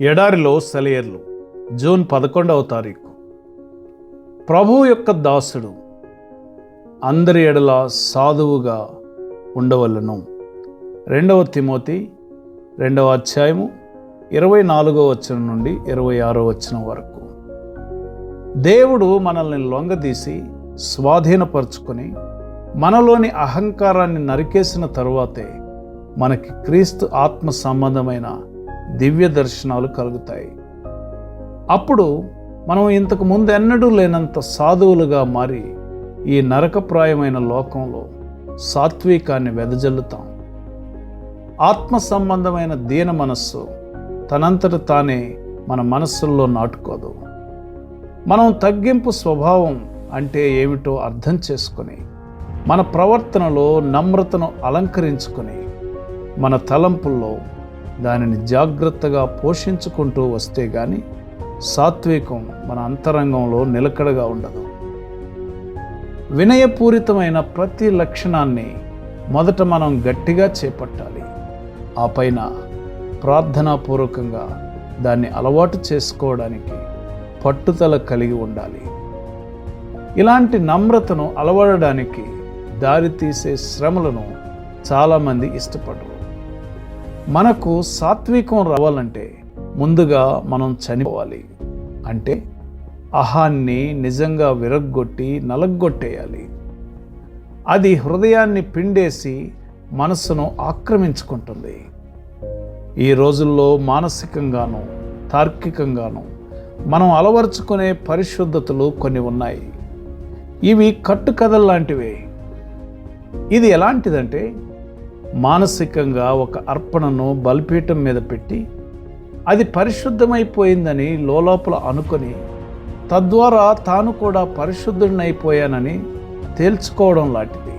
ఎడారిలో సెలయేర్లు జూన్ 11వ తారీఖు. ప్రభువు యొక్క దాసుడు అందరి ఎడల సాధువుగా ఉండవలెను. 2వ తిమోతి 2వ అధ్యాయము 24వ వచనం నుండి 26వ వచనం వరకు. దేవుడు మనల్ని లొంగదీసి స్వాధీనపరుచుకొని మనలోని అహంకారాన్ని నరికేసిన తరువాతే మనకి క్రీస్తు ఆత్మ సంబంధమైన దివ్య దర్శనాలు కలుగుతాయి. అప్పుడు మనం ఇంతకు ముందు ఎన్నడూ లేనంత సాధువులుగా మారి ఈ నరకప్రాయమైన లోకంలో సాత్వికాన్ని వెదజల్లుతాం. ఆత్మ సంబంధమైన దీన మనస్సు తనంతట తానే మన మనస్సుల్లో నాటుకోదు. మనం తగ్గింపు స్వభావం అంటే ఏమిటో అర్థం చేసుకొని మన ప్రవర్తనలో నమ్రతను అలంకరించుకొని మన తలంపుల్లో దానిని జాగ్రత్తగా పోషించుకుంటూ వస్తే గాని సాత్వికం మన అంతరంగంలో నిలకడగా ఉండదు. వినయపూరితమైన ప్రతి లక్షణాన్ని మొదట మనం గట్టిగా చేపట్టాలి. ఆ పైన ప్రార్థనాపూర్వకంగా దాన్ని అలవాటు చేసుకోవడానికి పట్టుదల కలిగి ఉండాలి. ఇలాంటి నమ్రతను అలవడడానికి దారితీసే శ్రమలను చాలామంది ఇష్టపడరు. మనకు సాత్వికం రావాలంటే ముందుగా మనం చనిపోవాలి. అంటే అహాన్ని నిజంగా విరగ్గొట్టి నలగ్గొట్టేయాలి. అది హృదయాన్ని పిండేసి మనస్సును ఆక్రమించుకుంటుంది. ఈ రోజుల్లో మానసికంగాను తార్కికంగాను మనం అలవర్చుకునే పరిశుద్ధతలు కొన్ని ఉన్నాయి. ఇవి కట్టుకథల్లాంటివే. ఇది ఎలాంటిదంటే మానసికంగా ఒక అర్పణను బలిపీఠం మీద పెట్టి అది పరిశుద్ధమైపోయిందని లోలోపల అనుకొని తద్వారా తాను కూడా పరిశుద్ధుడినైపోయానని తేల్చుకోవడం లాంటిది.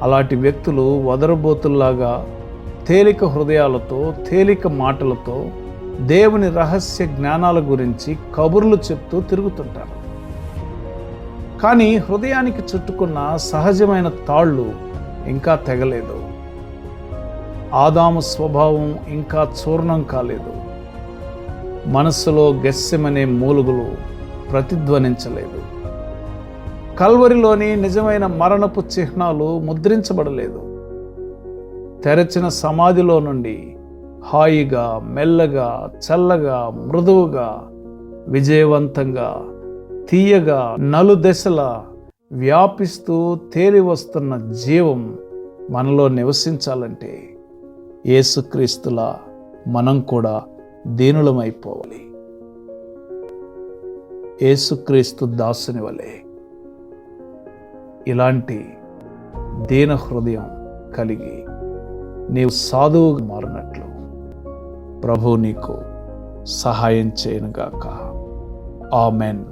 అలాంటి వ్యక్తులు వదరబోతుల్లాగా తేలిక హృదయాలతో తేలిక మాటలతో దేవుని రహస్య జ్ఞానాల గురించి కబుర్లు చెప్తూ తిరుగుతుంటారు. కానీ హృదయానికి చుట్టుకున్న సహజమైన తాళ్ళు ఇంకా తెగలేదు. ఆదాము స్వభావం ఇంకా చూర్ణం కాలేదు. మనస్సులో గెస్సెమనే మూలుగులు ప్రతిధ్వనించలేదు. కల్వరిలోని నిజమైన మరణపు చిహ్నాలు ముద్రించబడలేదు. తెరచిన సమాధిలో నుండి హాయిగా మెల్లగా చల్లగా మృదువుగా విజయవంతంగా తీయగా నలుదెసలా వ్యాపిస్తూ తేలి వస్తున్న జీవం మనలో నివసించాలంటే యేసుక్రీస్తులా మనం కూడా దీనులమైపోవాలి. యేసుక్రీస్తు దాసుని వలె ఇలాంటి దీన హృదయం కలిగి నీవు సాధువుగా మారినట్లు ప్రభువు నీకు సహాయం చేయనుగాక. ఆమెన్.